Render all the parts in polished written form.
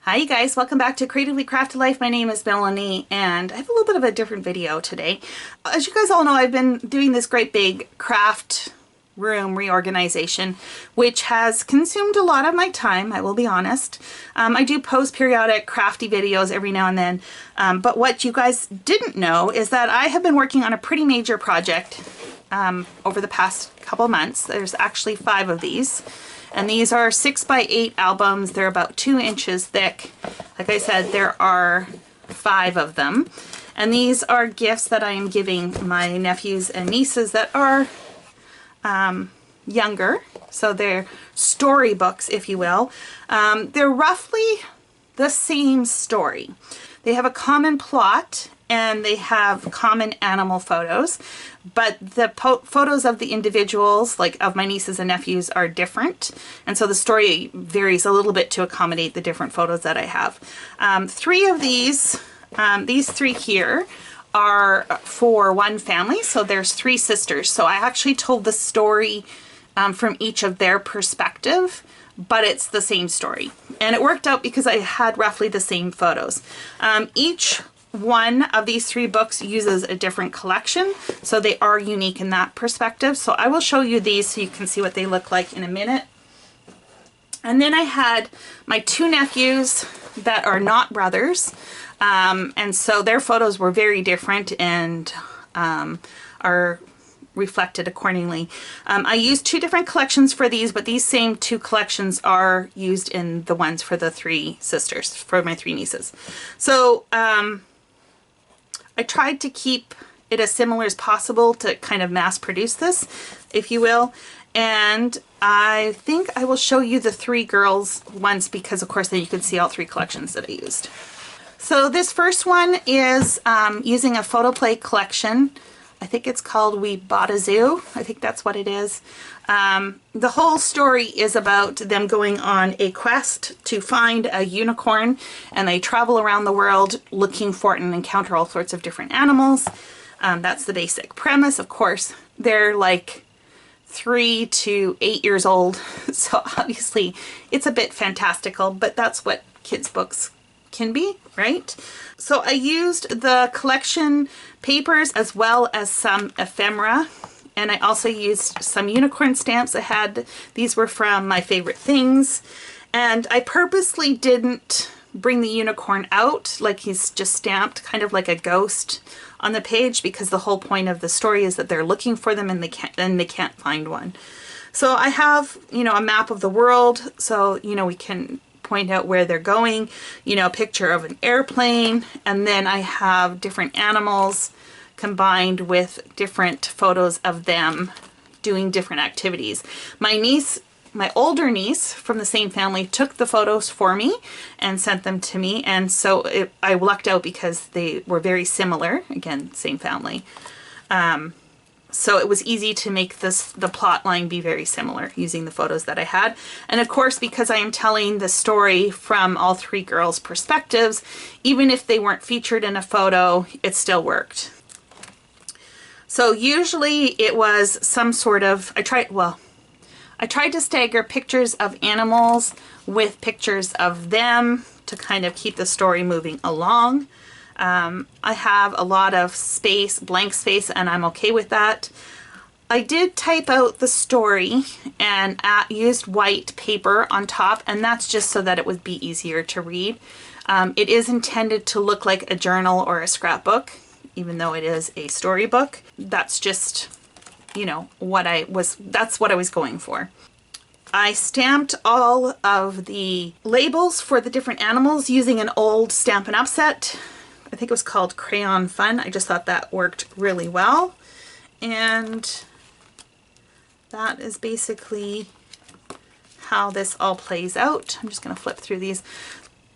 Hi you guys, welcome back to Creatively Crafted Life. My name is Melanie and I have a little bit of a different video today. As you guys all know, I've been doing this great big craft room reorganization, which has consumed a lot of my time, I will be honest. I do post periodic crafty videos every now and then, but what you guys didn't know is that I have been working on a pretty major project over the past couple months. There's actually 5 of these. And these are 6x8 albums. They're about 2 inches thick. Like I said, there are 5 of them. And these are gifts that I am giving my nephews and nieces that are younger. So they're storybooks, if you will. They're roughly the same story. They have a common plot and they have common animal photos, but the photos of the individuals, like of my nieces and nephews, are different, and so the story varies a little bit to accommodate the different photos that I have. 3 of these 3 here are for one family, so there's 3 sisters. So I actually told the story from each of their perspective, but it's the same story, and it worked out because I had roughly the same photos. Each one of these 3 books uses a different collection, so they are unique in that perspective. So I will show you these so you can see what they look like in a minute. And then I had my 2 nephews that are not brothers, and so their photos were very different and are reflected accordingly. I used 2 different collections for these, but these same 2 collections are used in the ones for the 3 sisters, for my 3 nieces. So I tried to keep it as similar as possible to kind of mass produce this, if you will. And I think I will show you the 3 girls ones because, of course, then you can see all 3 collections that I used. So this first one is using a photoplay collection. I think it's called We Bought a Zoo. I think that's what it is. The whole story is about them going on a quest to find a unicorn, and they travel around the world looking for it and encounter all sorts of different animals. That's the basic premise. Of course, they're like 3 to 8 years old, so obviously it's a bit fantastical, but that's what kids' books can be, right? So I used the collection papers as well as some ephemera, and I also used some unicorn stamps. These were from My Favorite Things, and I purposely didn't bring the unicorn out like he's just stamped kind of like a ghost on the page, because the whole point of the story is that they're looking for them and they can't find one. So I have, you know, a map of the world, so you know we can point out where they're going, you know, a picture of an airplane, and then I have different animals combined with different photos of them doing different activities. My older niece from the same family took the photos for me and sent them to me, and so I lucked out because they were very similar. Again, same family. So it was easy to make the plot line be very similar using the photos that I had. And of course, because I am telling the story from all 3 girls' perspectives, even if they weren't featured in a photo, it still worked. So usually it was some sort of, I tried to stagger pictures of animals with pictures of them to kind of keep the story moving along. I have a lot of space, blank space, and I'm okay with that. I did type out the story and used white paper on top, and that's just so that it would be easier to read. It is intended to look like a journal or a scrapbook, even though it is a storybook. That's just, you know, that's what I was going for. I stamped all of the labels for the different animals using an old Stampin' Up! Set. I think it was called Crayon Fun. I just thought that worked really well. And that is basically how this all plays out. I'm just going to flip through these.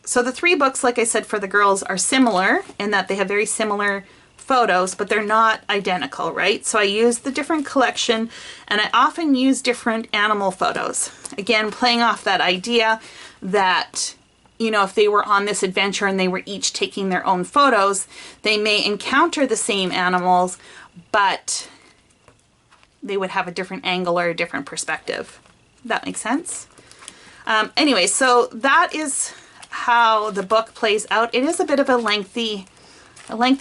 So the 3 books, like I said, for the girls are similar in that they have very similar photos, but they're not identical, right? So I used the different collection, and I often use different animal photos. Again, playing off that idea that, you know, if they were on this adventure and they were each taking their own photos, they may encounter the same animals, but they would have a different angle or a different perspective. That makes sense? Anyway, so that is how the book plays out. It is a bit of a lengthy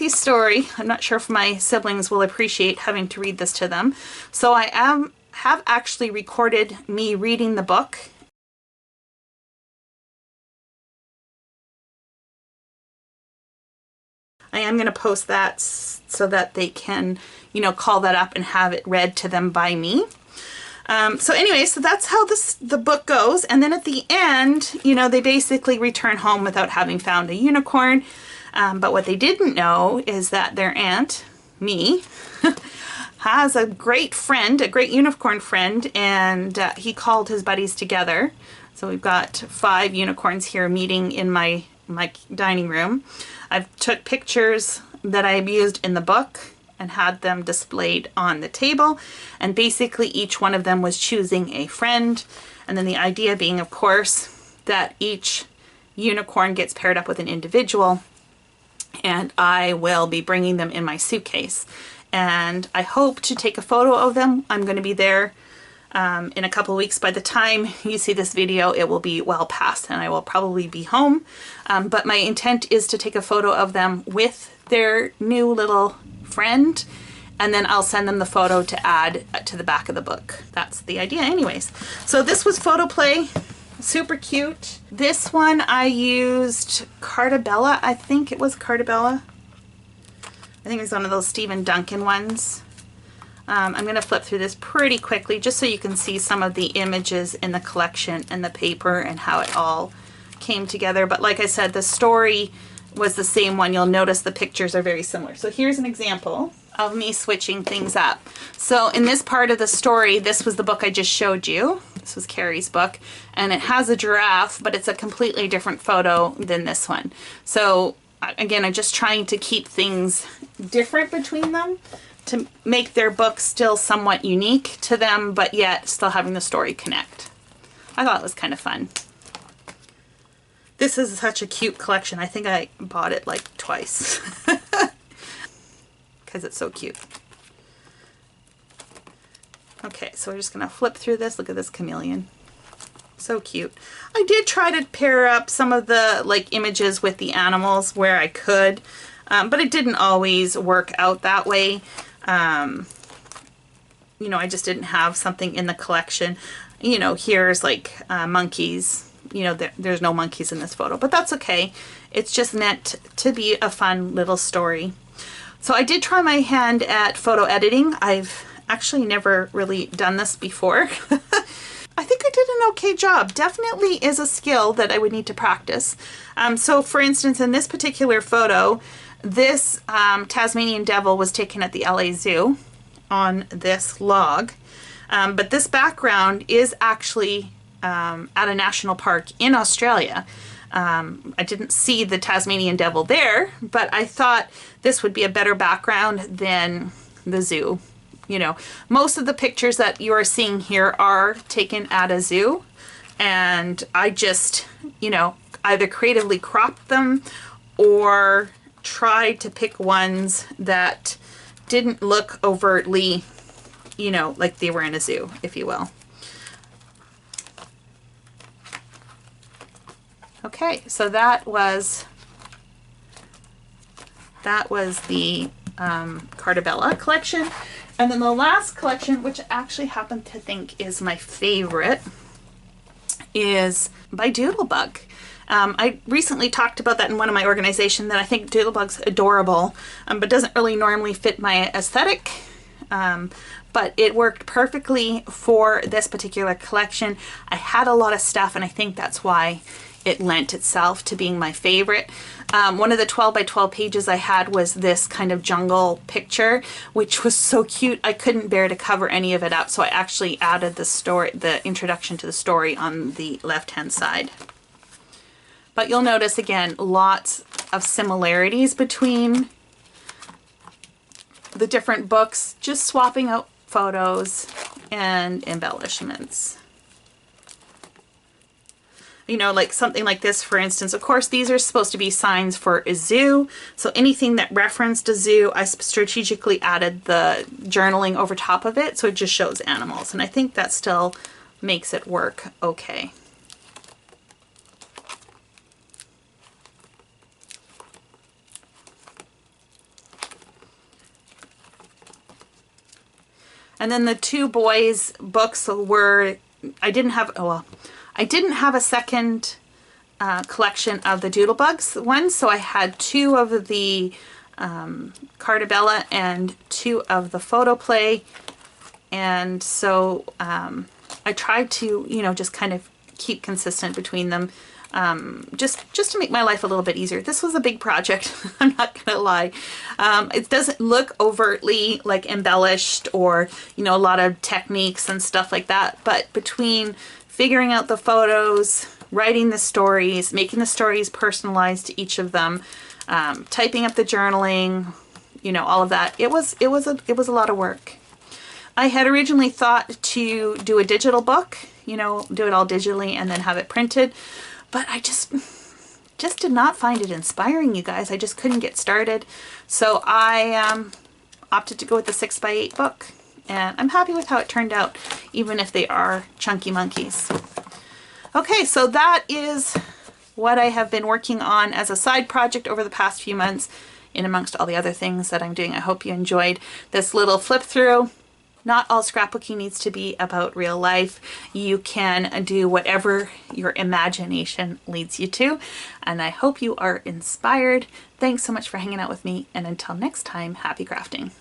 story. I'm not sure if my siblings will appreciate having to read this to them. So I have actually recorded me reading the book. I am going to post that so that they can, you know, call that up and have it read to them by me. So anyway, so that's how the book goes. And then at the end, you know, they basically return home without having found a unicorn. But what they didn't know is that their aunt, me, has a great friend, a great unicorn friend, and he called his buddies together. So we've got 5 unicorns here meeting in my dining room. I've took pictures that I've used in the book and had them displayed on the table, and basically each one of them was choosing a friend, and then the idea being, of course, that each unicorn gets paired up with an individual, and I will be bringing them in my suitcase, and I hope to take a photo of them. I'm going to be there in a couple of weeks. By the time you see this video, it will be well past and I will probably be home, but my intent is to take a photo of them with their new little friend, and then I'll send them the photo to add to the back of the book. That's the idea anyways. So this was Photo Play. Super cute. This one I used Cartabella. I think it was Cartabella. I think it was one of those Stephen Duncan ones. I'm going to flip through this pretty quickly just so you can see some of the images in the collection and the paper and how it all came together. But like I said, the story was the same one. You'll notice the pictures are very similar. So here's an example of me switching things up. So in this part of the story, this was the book I just showed you. This was Carrie's book, and it has a giraffe, but it's a completely different photo than this one. So again, I'm just trying to keep things different between them to make their book still somewhat unique to them, but yet still having the story connect. I thought it was kind of fun. This is such a cute collection. I think I bought it like twice because it's so cute. Okay, so we're just gonna flip through this. Look at this chameleon. So cute. I did try to pair up some of the like images with the animals where I could, but it didn't always work out that way. You know, I just didn't have something in the collection. You know, here's like monkeys. You know, there's no monkeys in this photo, but that's okay. It's just meant to be a fun little story. So I did try my hand at photo editing. I've actually never really done this before. I think I did an okay job. Definitely is a skill that I would need to practice. So for instance, in this particular photo, this Tasmanian devil was taken at the LA Zoo on this log. But this background is actually at a national park in Australia. I didn't see the Tasmanian devil there, but I thought this would be a better background than the zoo. You know, most of the pictures that you are seeing here are taken at a zoo, and I just, you know, either creatively cropped them or tried to pick ones that didn't look overtly, you know, like they were in a zoo, if you will. Okay, so that was the Cartabella collection. And then the last collection, which I actually happen to think is my favorite, is by Doodlebug. I recently talked about that in one of my organizations, that I think Doodlebug's adorable, but doesn't really normally fit my aesthetic. But it worked perfectly for this particular collection. I had a lot of stuff, and I think that's why it lent itself to being my favorite. One of the 12 by 12 pages I had was this kind of jungle picture, which was so cute. I couldn't bear to cover any of it up, so I actually added the story, the introduction to the story, on the left-hand side. But you'll notice again, lots of similarities between the different books, just swapping out photos and embellishments. You know, like something like this, for instance. Of course, these are supposed to be signs for a zoo. So anything that referenced a zoo, I strategically added the journaling over top of it, so it just shows animals. And I think that still makes it work okay. And then the two boys' books were, I didn't have a second collection of the Doodlebugs ones, so I had two of the Cartabella and two of the Photoplay, and so I tried to, you know, just kind of keep consistent between them, just to make my life a little bit easier. This was a big project, I'm not gonna lie. It doesn't look overtly like embellished or, you know, a lot of techniques and stuff like that, but between figuring out the photos, writing the stories, making the stories personalized to each of them, typing up the journaling, you know, all of that, it was a lot of work. I had originally thought to do a digital book, you know, do it all digitally and then have it printed, but I just did not find it inspiring, you guys. I just couldn't get started. So I opted to go with the 6x8 book, and I'm happy with how it turned out, even if they are chunky monkeys. Okay, so that is what I have been working on as a side project over the past few months, in amongst all the other things that I'm doing. I hope you enjoyed this little flip through. Not all scrapbooking needs to be about real life. You can do whatever your imagination leads you to, and I hope you are inspired. Thanks so much for hanging out with me, and until next time, happy crafting.